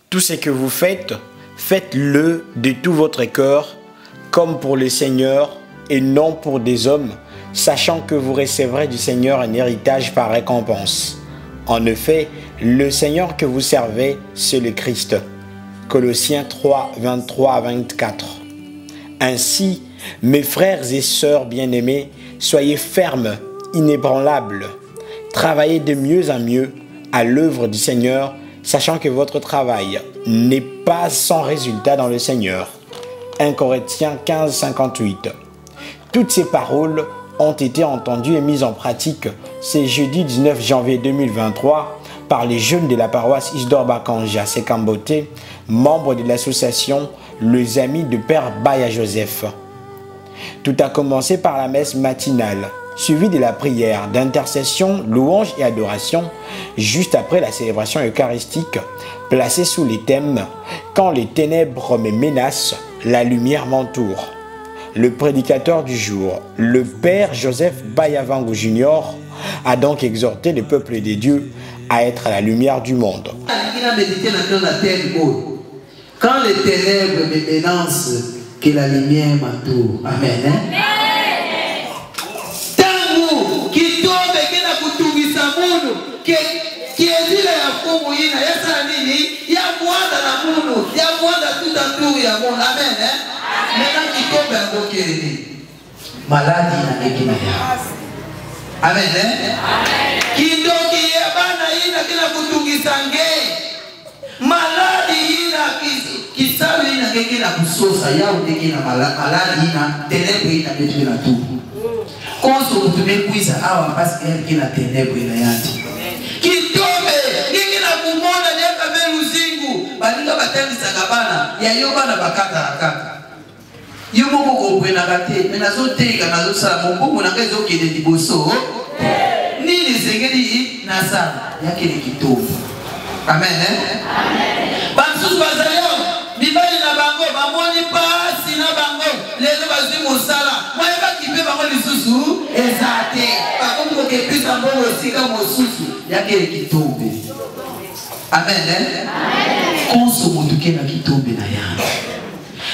Tout ce que vous faites, faites-le de tout votre cœur, comme pour le Seigneur et non pour des hommes, sachant que vous recevrez du Seigneur un héritage par récompense. En effet, le Seigneur que vous servez, c'est le Christ. Colossiens 3, 23 à 24. Ainsi, mes frères et sœurs bien-aimés, soyez fermes, inébranlables. Travaillez de mieux en mieux à l'œuvre du Seigneur, sachant que votre travail n'est pas sans résultat dans le Seigneur. 1 Corinthiens 15, 58. Toutes ces paroles ont été entendues et mises en pratique ce jeudi 19 janvier 2023 par les jeunes de la paroisse Isidore Bakanja Sekambote, membres de l'association Les Amis de Père Baya Joseph. Tout a commencé par la messe matinale, suivie de la prière d'intercession, louange et adoration, juste après la célébration eucharistique, placée sous les thèmes « Quand les ténèbres me menacent, la lumière m'entoure ». Le prédicateur du jour, le Père Joseph Bayavango Junior, a donc exhorté le peuple des dieux à être à la lumière du monde. Quand les ténèbres me menacent, que la lumière m'entoure. Amen. Tangu kitombe kina kutungisa munu kiezile ya fungu ina yasa nini ya mwanda na munu ya mwanda tutanturu ya munu. Amen. Mena kitombe angokeni maladi na hekima ya. Amen. Kindoki ya bana ina kina kutungisa nge maladi ina kisawi ina kekina kusosa yao tekina maladi ina tenebu ina betu ina tu konso kutumekuiza awa pasi kina tenebu ina yati kitome kekina kumona nyaka velu zingu balinga batani sakabana ya yoba na bakata rakata yumo kukobwe na kate menazo teka nazo sa mungu na kezo kide tiboso nini zengeli na sana yake ni kitome. Amen. Bansus bazalio mibali na bango bamoni pasi na bango lelo bazimu sala mweba kipe bango lisusu ezate bakombo kepisa mbongo sika mosusu yake kitombe. Amen. Konso mutuke na kitombe na yana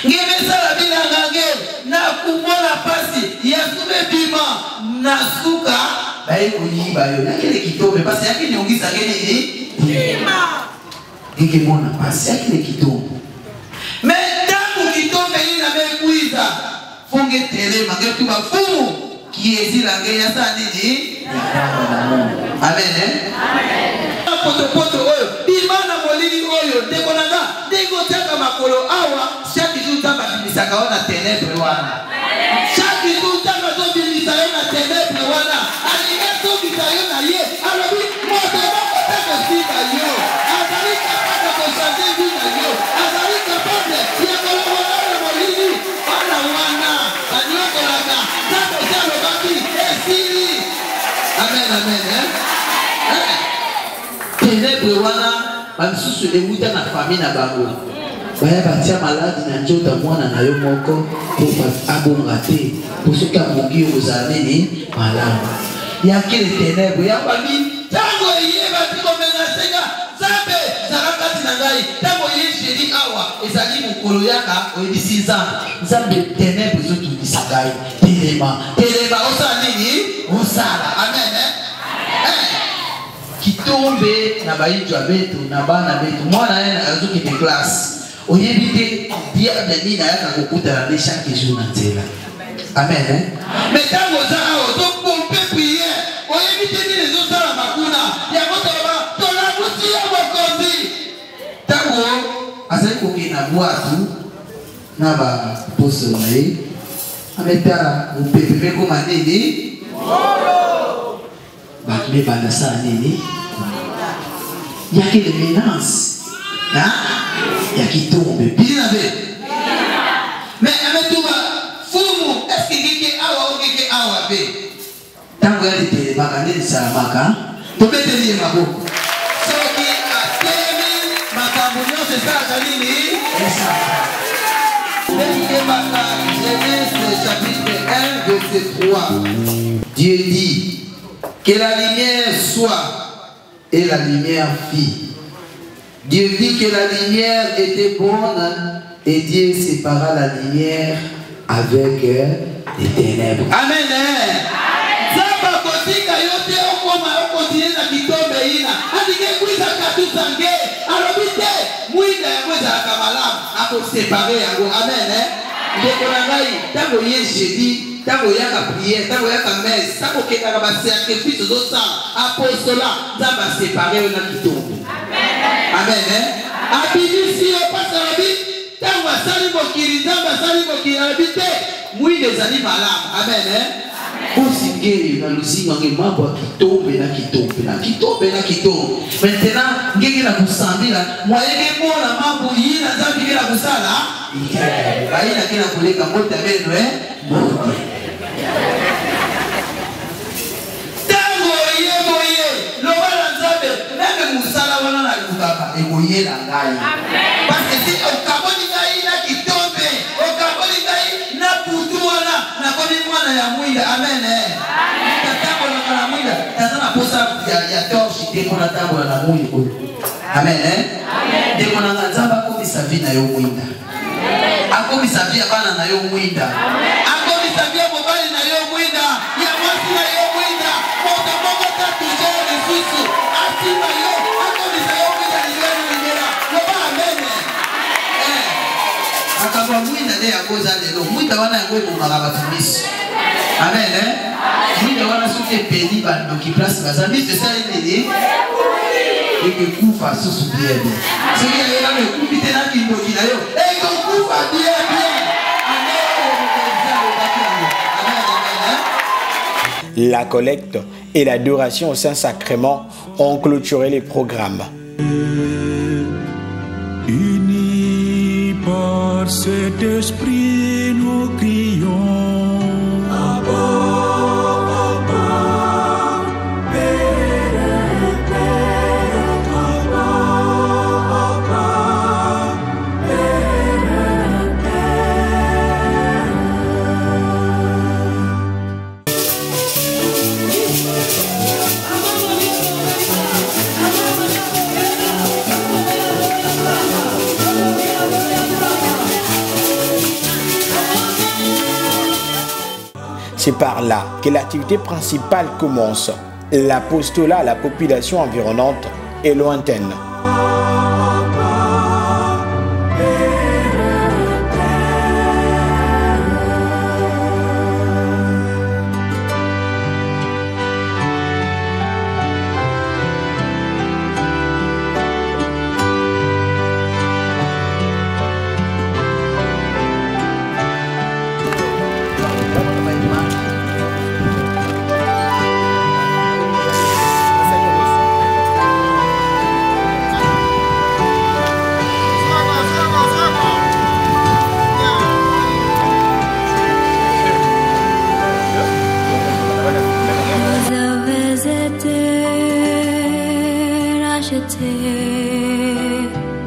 ngemesala bila ngange na kumona pasi ya sume bima na suka bae kuyiba yo yake kitombe pasi yake niongeza geni Ike mona pasi yake ni kitombe. Mendamu kitombe ina mekuiza funge telema ngetu mafumu kiezi lange ya saa nini? Amen. Poto oyo imana molili oyo ndeko nanga ndeko taka makolo awa shaki tutamba bimisaka wana tenebre wana shaki tutamba zo bimisaka wana tenebre wana aligato bisayo na ye alabi moto bako taka sika yo azalika pata konsante vina yo azalika pata ya kolomona na molili wana anyoko laka zato zalo baki esiri. Amen. Tenebre wana bamisusu ewuta na famille na bango baya batia maladi na njota mwana na yo moko po abonga te po soki amongi yo kozala nini malamu yake le tenebre ya bami tango eyeba tiko menasenga zambe zalakati na ngai tango ye sheri awa ezali mokolo yaka oyebisi zambe tenebre ezotungisa ngai telema osala nini osala. Amen. Kitombe na bayitu abetu na bana betu mwana yana azuki de classe oyebite dia nini na yaka kukuta na de chaque jour na tela. Amen. Metango za awo to pompe prière oyebite nini zo sala makuna ya moto ba to la kusi ya mokozi tango asai kokina mwatu na ba poso nae ametara upepe ko manini bakile bana sa nini yake les menaces ya kitombe bila be mais ametuba fumu est-ce que awa be tango yali te bakane salamaka to beteli maboko soki atemi makambo nyonso esalaka nini Genèse chapitre 1 verset 3 Dieu dit que la lumière soit et la lumière fit. Dieu dit que la lumière était bonne et Dieu sépara la lumière avec les ténèbres. Amen. Zaba kotika yote okoma okontinue na kitombe ina. Atike kuisa katusange. Alobite mwida ya mweza akamalamu. Ako séparé yango. Amen. Ndeko na ngai tango ye jeudi, tango yaka prière, tango yaka messe, tango kekaka ba sacrifice zosa apostola zaba séparé na kitombe. Amen. Abinisi yo pasarabi tango asali mokili zamba asali mokili abite mwide zali malamu. Amen. Osingeli na luzinga nge mambo ya kitombe na kitombe na kitombe na kitombe. Maintenant ngenge na kusandila mwayenge mona mambo yina zambi ngela kusala baina kina kuleka mota meno tango ye lobala nzabe nebe musala wana na lukaka eboye la ngai. Parce que si okaboni ngai na kitombe okaboni ngai na putu wana na komi mwana ya mwida. Amen. Tatambo na kana mwida tazana posa ya torche deko na tambo na mwida. Amen. Deko na nzamba komi savi na yo mwida. Akomi savi abana na yo mwida. Akomi savi mobali na yo mwida. Ya mwasi na yo mwida. Moka moka tatu jere susu. Asima yo. Akomi savi yo mwida ni yo mwida. Loba amen. Akaba mwida de yakoza lelo. Mwida wana yango ebomaka batumisi. Amen. Mwida wana soki epeli bandoki place bazambi esali nini? Kufa susu bien. Ce qui est là le coup de la kindoki na yo. Et qu'on kufa bien. La collecte et l'adoration au Saint-Sacrement ont clôturé les programmes. Unis par cet esprit, nous crions. Abba. C'est par là que l'activité principale commence. L'apostolat à la population environnante est lointaine.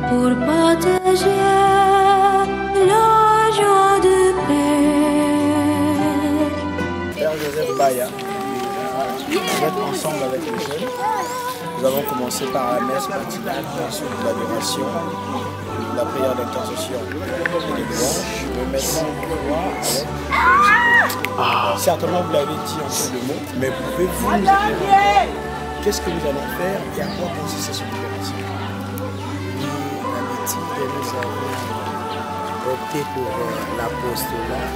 Pour partager la joie de Père. Père Joseph Baya, vous êtes ensemble avec les jeunes. Nous avons commencé par la messe matinale, ensuite l'adoration, la prière d'intercession et les louanges. Mais maintenant, on va avec certainement vous l'avez dit en peu de mots, mais pouvez-vous nous dire qu'est-ce que nous allons faire et à quoi consiste cette opération? Nous avons opté pour l'apostolat.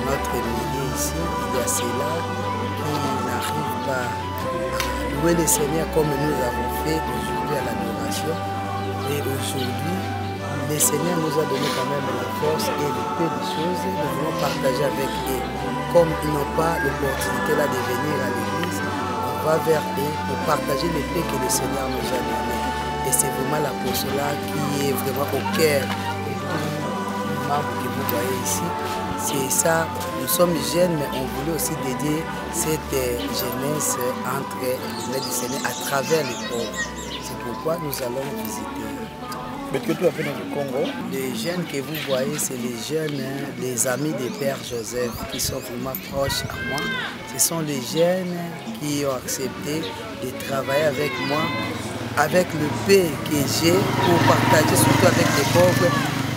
Notre milieu ici, il y a ceux-là qui n'arrivent pas à louer le Seigneur comme nous avons fait aujourd'hui à l'adoration. Et aujourd'hui, le Seigneur nous a donné quand même la force et le peu de choses. Nous voulons partager avec eux. Comme ils n'ont pas l'opportunité là de venir à l'église, on va vers eux pour partager les paix que le Seigneur nous a donné. Et c'est vraiment l'apostolat qui est vraiment au cœur du membre que vous voyez ici. C'est ça, nous sommes jeunes, mais on voulait aussi dédier cette jeunesse entre les mains du Seigneur à travers les pauvres. C'est pourquoi nous allons visiter. Mais que tu as fait dans le Congo? Les jeunes que vous voyez, c'est les jeunes, les amis du Père Joseph qui sont vraiment proches à moi. Ce sont les jeunes qui ont accepté de travailler avec moi avec le peu que j'ai pour partager, surtout avec les pauvres,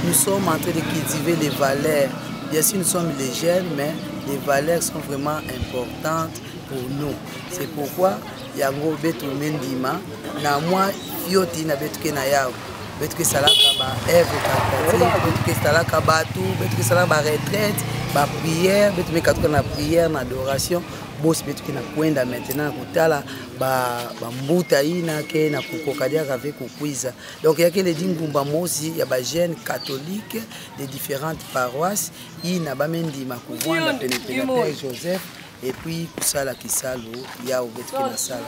nous sommes en train de cultiver les valeurs. Bien sûr, nous sommes les jeunes, mais les valeurs sont vraiment importantes pour nous. C'est pourquoi yango beto mendima na moi fioti na beto ke na yao beto ke salaka ba œuvre caritative beto ke salaka ba tout beto ke salaka ba retraite ba prière beto me katuka na prière na adoration boss beto ke na kwenda maintenant kutala ba mbuta ina ke na kukokadia avec kukuiza. Donc il y a que les dingumba mosi ya ba jeunes catholiques de différentes paroisses ina ba mendima kuvanda pene Père Joseph. Et puis, pour ça, la Kisalo, il y a au Beto qui salle.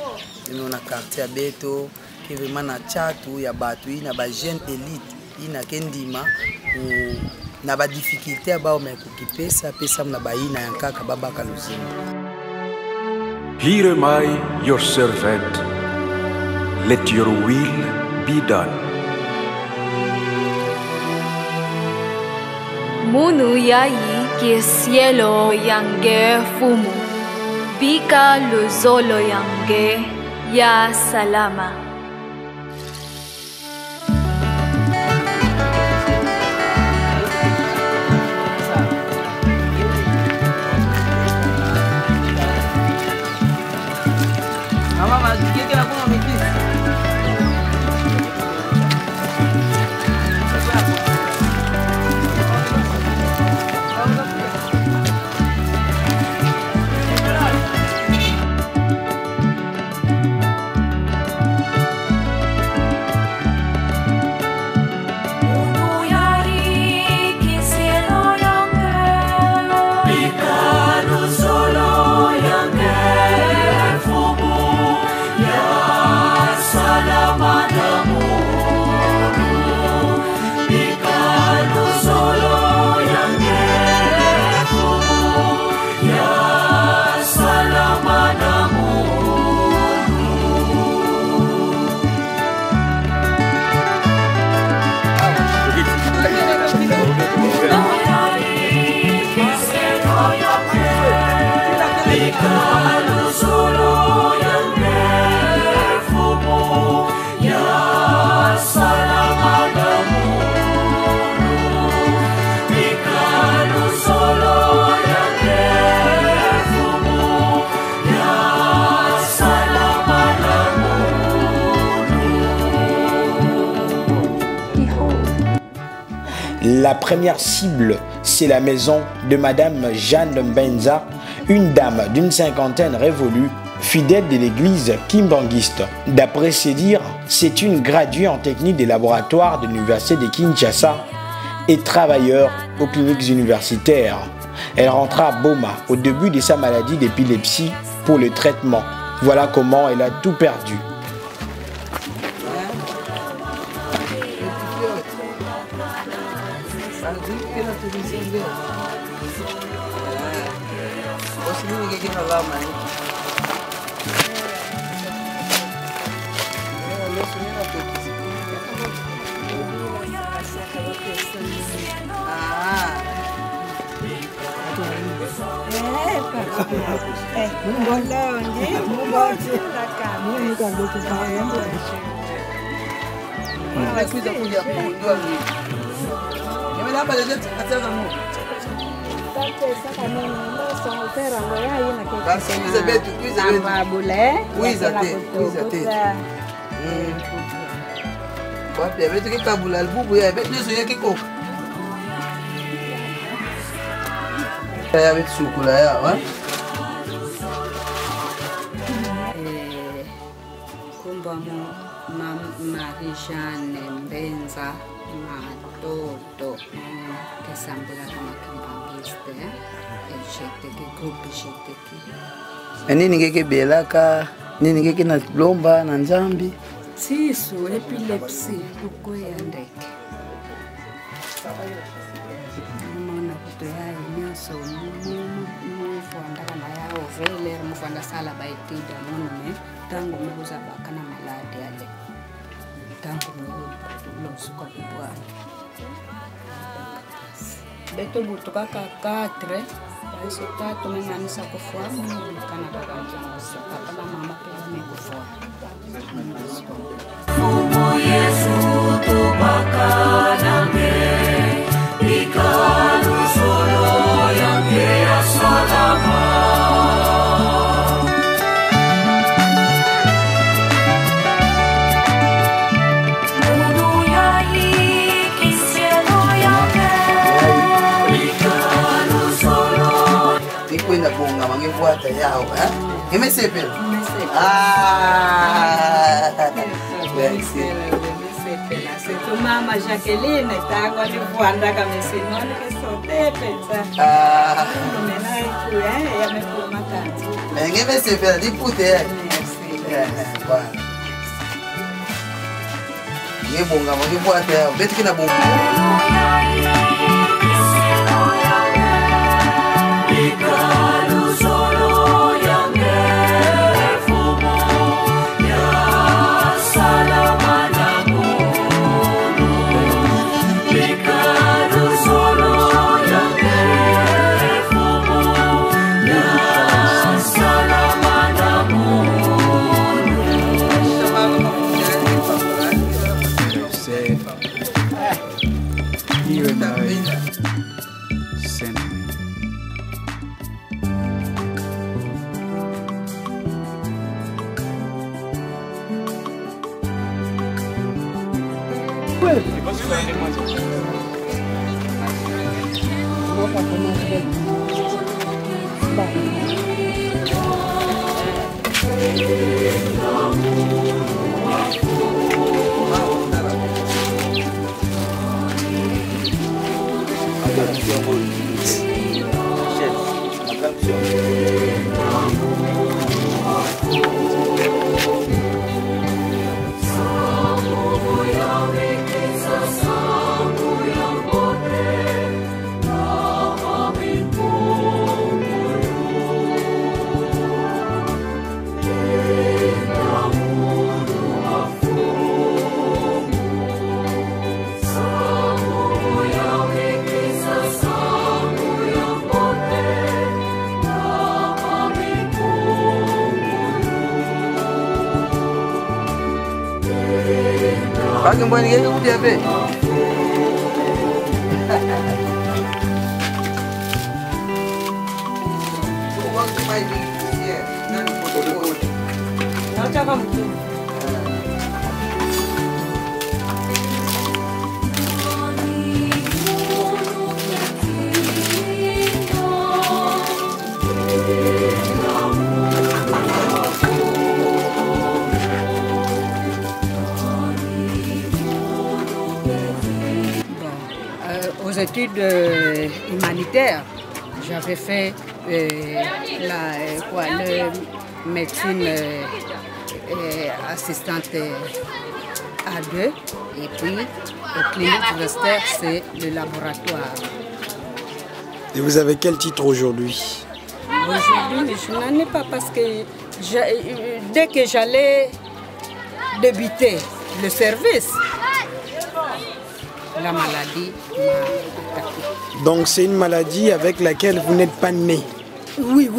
Il y a un quartier à Beto, qui est vraiment na Tchatou, il y a Batou, il y a des jeunes élites, il y a Kendima, il y a des difficultés à occuper ça, puis ça, il y a un cas qui est Here am I, your servant. Let your will be done. Munu yai que cielo yange fumu, bika lo zolo yange ya salama. La première cible, c'est la maison de Madame Jeanne Mbenza, une dame d'une cinquantaine révolue, fidèle de l'église kimbanguiste. D'après ses dires, c'est une graduée en technique des laboratoires de l'université de Kinshasa et travailleur aux cliniques universitaires. Elle rentra à Boma au début de sa maladie d'épilepsie pour le traitement. Voilà comment elle a tout perdu. Marie-Jeanne Mbenza Matoto que sambela kama kimbangiste GTK groupe GTK nini ngeke belaka nini ngeke na lomba na nzambi sisu epilepsy ukoya ndeke mona kutoya nyoso mufanda kana yao vele mufanda sala baitida monome tango mubuza bakana malade ale tango mubuza kubwa beto butoka ka 4 Resultat tumemaanisha kufua kana baba mjangu papa na mama pia wamekufua. Mungu Yesu tubakanange ikalu solo yange ya salama. Kwenda bonga wangefuata yao imesepela c'est mama Jacqueline tango alivuanda kama sinoni kesotepe sa mena ku yamekuma tanzi ngemesepela dipute bwana ngebonga wangefuata yao beti kina bonga ikalu solo yange fumo ya salama na Mungu. Ikalu solo yange fumo ya salama na Mungu. Say, you and I sent me. Bagi mbak ni kaya udah be. Aux études humanitaires, j'avais fait le médecine assistante A2 et puis au clinique universitaire, c'est le laboratoire. Et vous avez quel titre aujourd'hui? Aujourd'hui, je n'en ai pas parce que dès que j'allais débuter le service, la maladie m'a attaqué. Donc c'est une maladie avec laquelle vous n'êtes pas né? Oui.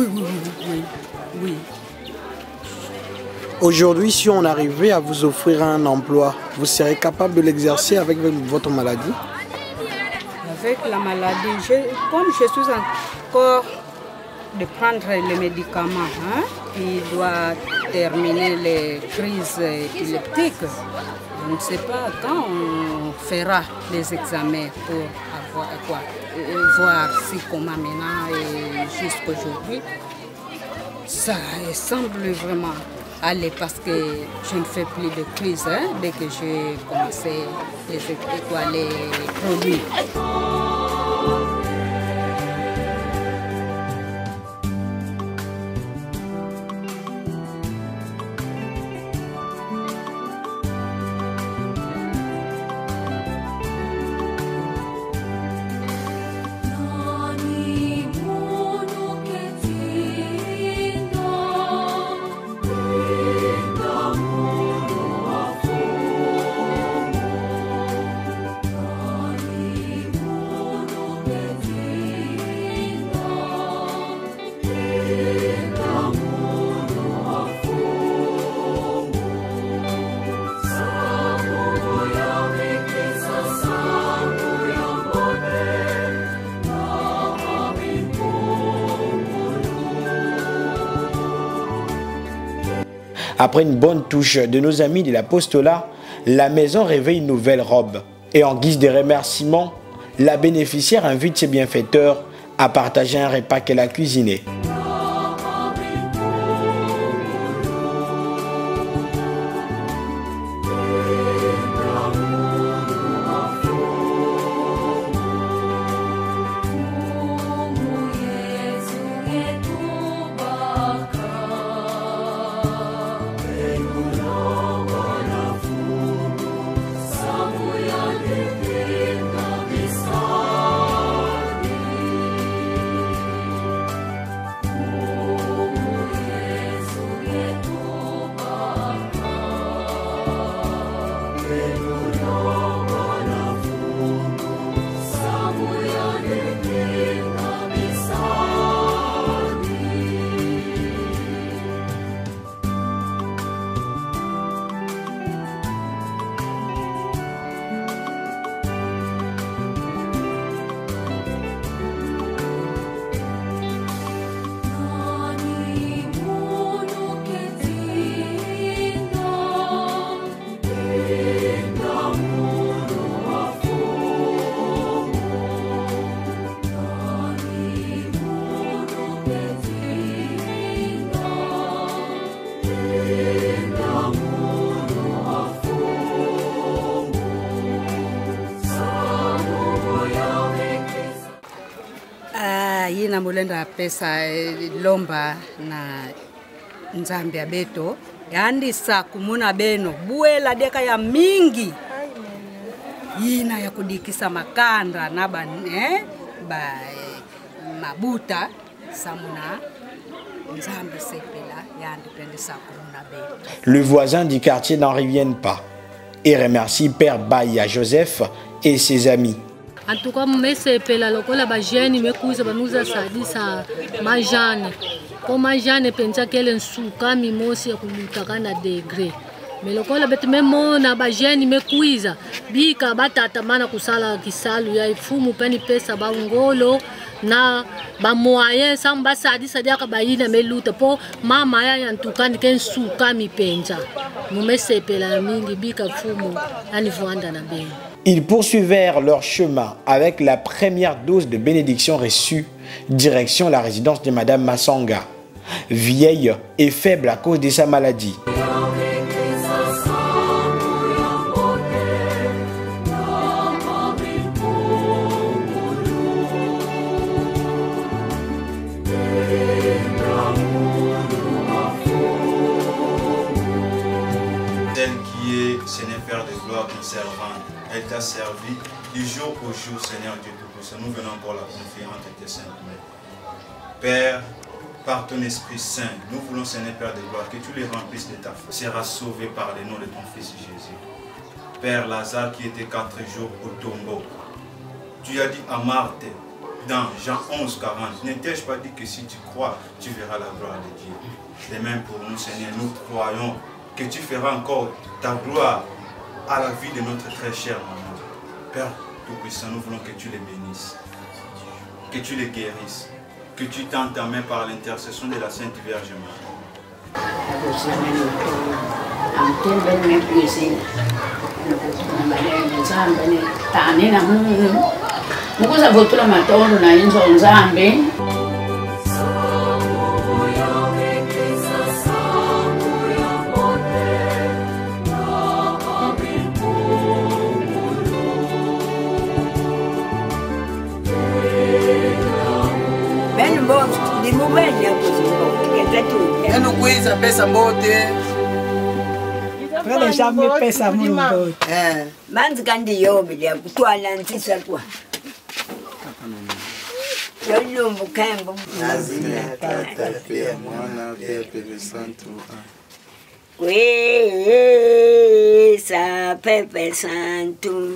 Aujourd'hui, si on arrivait à vous offrir un emploi, vous serez capable de l'exercer avec votre maladie? Avec la maladie, comme je suis encore de prendre les médicaments qui doivent terminer les crises épileptiques, je ne sais pas quand on fera les examens pour voir si comment maintenant et jusqu'aujourd'hui, ça semble vraiment aller parce que je ne fais plus de crise dès que j'ai commencé les produits. Après une bonne touche de nos amis de l'apostolat, la maison revêt une nouvelle robe. Et en guise de remerciement, la bénéficiaire invite ses bienfaiteurs à partager un repas qu'elle a cuisiné. Yina mulenda pesa lomba na nzambe beto yandisa kumuna beno buela deka ya mingi yina ya kudikisa makanda na ba mabuta samuna nzambe sepela yandipendesa kumuna beto. Le voisin du quartier n'en reviennent pas et remercie Père Baya Joseph et ses amis. En tout cas, je pela lokola ba jeune me kuza banuza sadisa majane. Ko majane pensa kele nsuka mimosi ya kulutaka na degré. Mais lokola beteme mona ba jeune me kuiza bika batata mana kusala kisalu ya ifumu peni pesa ba ngolo na ba moyen samba sadisa dia ka bayina meluta po mama ya ntukani ken suka mi pensa. Mumese pela mingi bika fumu ani vuanda na be. Ils poursuivèrent leur chemin avec la première dose de bénédiction reçue, direction la résidence de Madame Massanga, vieille et faible à cause de sa maladie. Tel qui est Seigneur Père de gloire, conservant, elle t'a servi du jour au jour, Seigneur Dieu Tout-Puissant. Nous venons encore la confier entre tes saintes mains. Père, par ton Esprit Saint, nous voulons, Seigneur Père de gloire, que tu les remplisses de ta foi. Sera sauvé par le nom de ton Fils Jésus. Père, Lazare qui était 4 jours au tombeau, tu as dit à Marthe, dans Jean 11, 40, n'ai-je pas dit que si tu crois, tu verras la gloire de Dieu. De même pour nous, Seigneur, nous croyons que tu feras encore ta gloire à la vie de notre très chère maman. Père Tout-Puissant, nous voulons que tu les bénisses, que tu les guérisses, que tu tends ta main par l'intercession de la Sainte Vierge Marie. Eno kuiza pesa mbote. Wale shami pesa mungu. Manzi kandi yobi ya kutwala ntisa kwa. Yolumbu kembo. Nazina tata pia mwana pia Pepe Santo. Kweza Pepe Santo.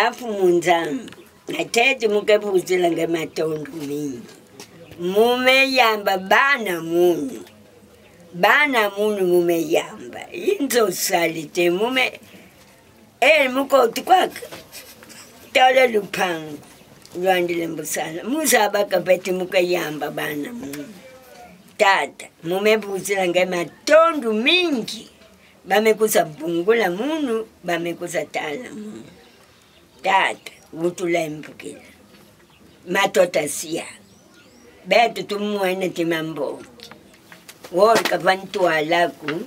Afu munzangu natete mukebuzila ngematondu mingi mume yamba bana munyu bana munu mumeyamba inzo salite mume mukoti kwaka tala lupangu lwandile mbusala musabaka pete mukayamba bana munu tata mumebuzila ngematondu mingi bamekuza bungula munu bamekuza tala munu tata wutula embukila matota siya betu tumuene timamboti wori kapantwalaku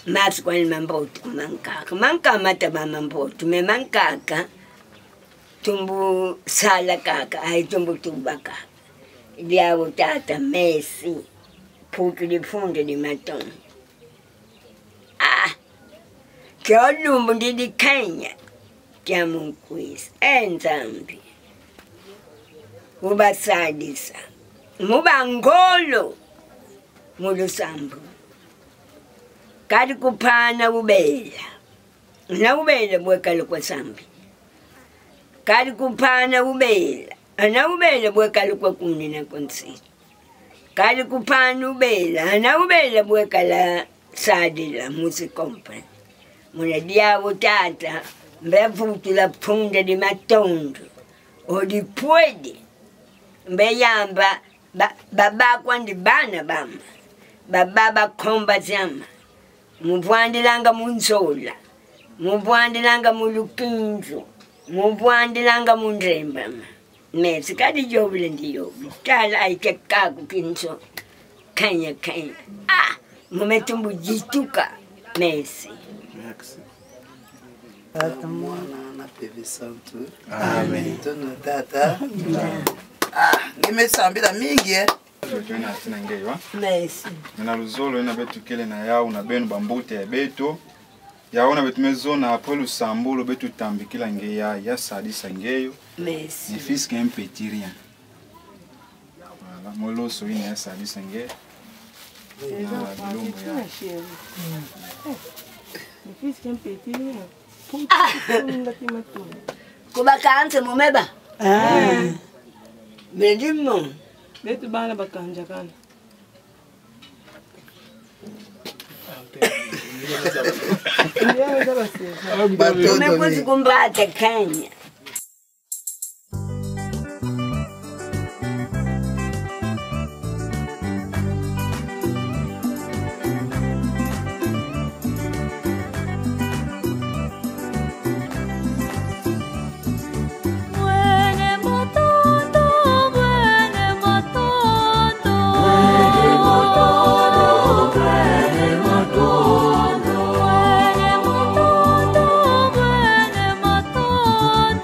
masu kwani mamboti kumankaka mankamata bamamboti me mankaka tumbu sala kaka ai tumbu tuba kaka liawo tata mesi puki lifunde di maton kyo lumbu ndidi Kenya kya munkwisi enzambi mubasadisa mubangolo mulusambu kali kupana ubela na ubela bwekali kwa sambi kali kupana ubela na ubela bwekali kwa kuni na konsiti kali kupana ubela na ubela bwekala sadila musikompani muna diawo tata mbevutula pfunde di matondo odi pwede mbeyamba baba kwandi bana bamba baba bakomba zama muvwandilanga munzola muvwandilanga mulukinzo muvwandilanga mundrembama mesi kadi jobule ndiyobi tala aikekaku kinso kanya mumetumbu jituka mesi Tata mwana na pevi santu. Amen. Tono tata. Nimesambila mingi Tuna tina ngewa. Merci. Na luzolo ina betu kele na yao na benu bambute ya beto. Yaona betu mezona apolu sambulo betu tambikila ngeya ya sadisa ngeyo. Merci. Ni fils qu'un petit rien. Voilà, molo so ina ya sadisa ngeyo. Kubakanze mumeba medimo betu bana bakanja kana umekuzi kumbate Kenya Matondo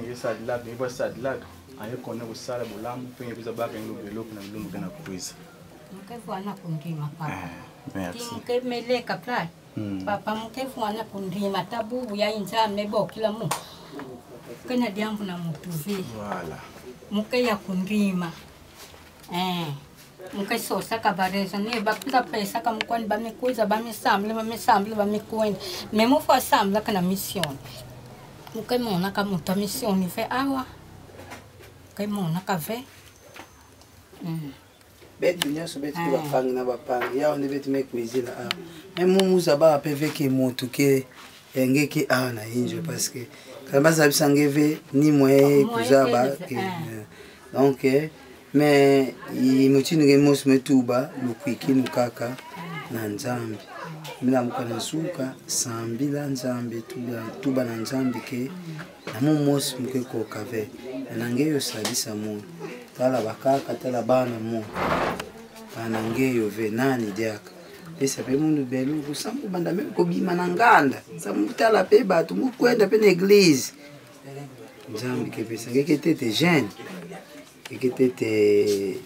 ye sadilak ye ba sadilak aye kone usala bulamu penye biza baka ngelo na lumu kana kuiza. Mkevuana kundima papa. Merci. Mkemeleka plat. Papa mkevuana kundima tabu ya inza mebo kila mu. Kana diambu na mutuvi. Voilà. Mke ya kundima. Mke sosa kabareza ni bakula pesa kama kwani bamekuiza bamesamble bamekwenda. Memo fo samble kana mission. Mke mona kama muta mission ni fe awa. Mke mona ka ve. Betu nyonso betu ki bapangi na bapangi ya onde betu mekwizila awa même muza ba peve ke motu ke engeke awa na injo parce que kama zabisa ngeve ni moye kuzaba donc mais imutinu ke mos metuba lukwiki nukaka na nzambi mina mukana suka sambila nzambi tuba na nzambi ke na mumos muke ko kave na ngeyo sadisa mu tala bakaka tala bana mu bana ngeyo ve nani diaka pesa pe mundu belu kusambu banda me ko bima na nganda samu tala pe batu mu kwenda pe na église nzambi ke pesa ngeke tete jeune ngeke tete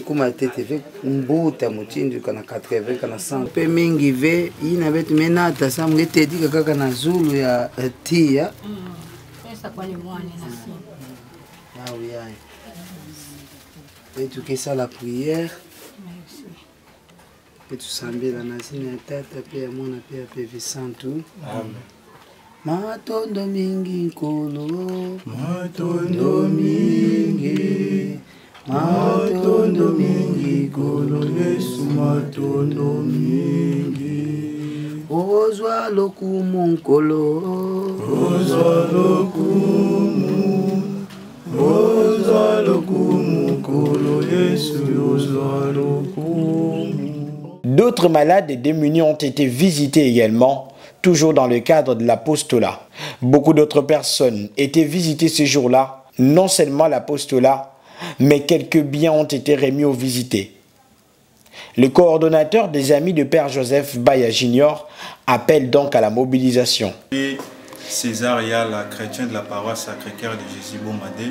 kuma tete ve mbuta muchindu kana 80 kana 100 pe mingi ve ina betu menata samu ngete dika kaka na zulu ya tia pesa kwa ni mwana na si oui, et tu fais ça la prière. Merci. Et tu sambes la nazine à tata pe amona pe pe santu. Amen. Matondo mingi nkolo, matondo mingi nkolo, Yesu matondo mingi. Ozwa lokumu nkolo, ozwa lokumu. D'autres malades et démunis ont été visités également, toujours dans le cadre de l'apostolat. Beaucoup d'autres personnes étaient visitées ce jour-là, non seulement l'apostolat, mais quelques biens ont été remis aux visités. Le coordonnateur des Amis de Père Joseph Baya Junior appelle donc à la mobilisation. Césaria, la chrétienne de la paroisse Sacré-Cœur de Jésus Bomadé.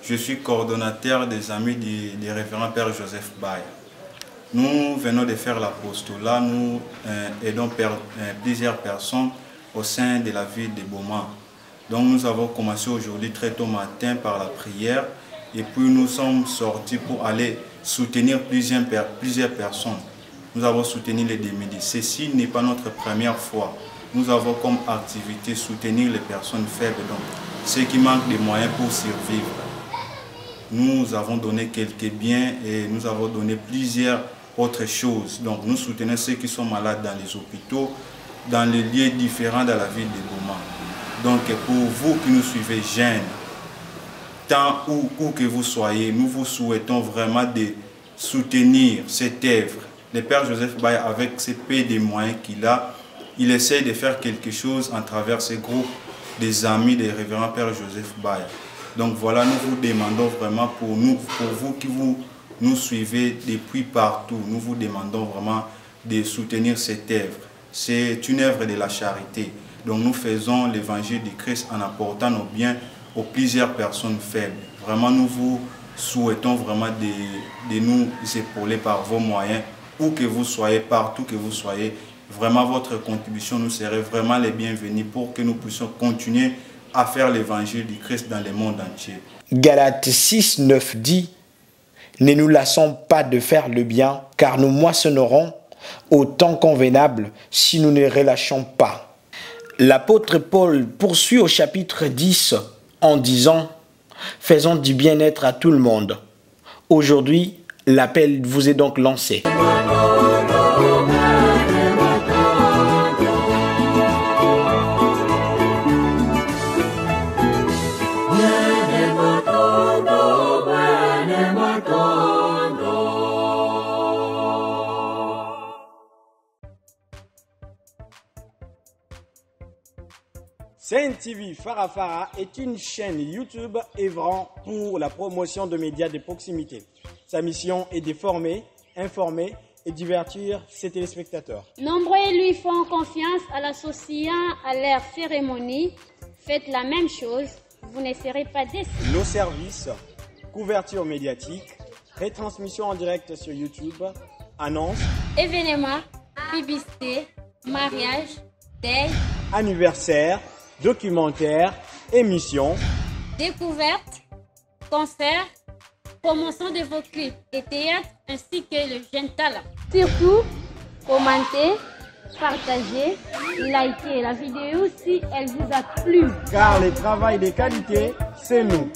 Je suis coordonnateur des Amis du révérend Père Joseph Baya. Nous venons de faire l'apostolat, nous aidons plusieurs personnes au sein de la ville de Boma. Donc nous avons commencé aujourd'hui très tôt matin par la prière et puis nous sommes sortis pour aller soutenir plusieurs personnes. Nous avons soutenu les démunis. Ceci n'est pas notre première fois. Nous avons comme activité soutenir les personnes faibles, donc ceux qui manquent de moyens pour survivre. Nous avons donné quelques biens et nous avons donné plusieurs autres choses. Donc nous soutenons ceux qui sont malades dans les hôpitaux, dans les lieux différents de la ville de Boma. Donc pour vous qui nous suivez jeunes, tant où que vous soyez, nous vous souhaitons vraiment de soutenir cette œuvre. Le Père Joseph Baya, avec ses peu de moyens qu'il a, il essaie de faire quelque chose en travers ce groupe des amis des révérends Père Joseph Baya. Donc voilà, nous vous demandons vraiment pour vous qui nous suivez depuis partout, nous vous demandons vraiment de soutenir cette œuvre. C'est une œuvre de la charité. Donc nous faisons l'évangile du Christ en apportant nos biens aux plusieurs personnes faibles. Vraiment, nous vous souhaitons vraiment de nous épauler par vos moyens, où que vous soyez, partout que vous soyez. Vraiment, votre contribution nous serait vraiment les bienvenus pour que nous puissions continuer à faire l'évangile du Christ dans le monde entier. Galates 6, 9 dit « Ne nous lassons pas de faire le bien, car nous moissonnerons au temps convenable si nous ne relâchons pas. » L'apôtre Paul poursuit au chapitre 10 en disant « Faisons du bien-être à tout le monde. » Aujourd'hui, l'appel vous est donc lancé. Sen TV Farafara est une chaîne YouTube œuvrant pour la promotion de médias de proximité. Sa mission est de former, informer et divertir ses téléspectateurs. Nombreux lui font confiance à l'associant à leur cérémonie. Faites la même chose vous ne serez pas déçus. Nos services, couverture médiatique, retransmission en direct sur YouTube, annonces, événements, publicité, mariage, deuil, anniversaire, documentaires, émissions, découvertes, concerts, promotion de vos clips et théâtre ainsi que le jeune talent. Surtout, commentez, partagez, likez la vidéo si elle vous a plu. Car le travail de qualité, c'est nous.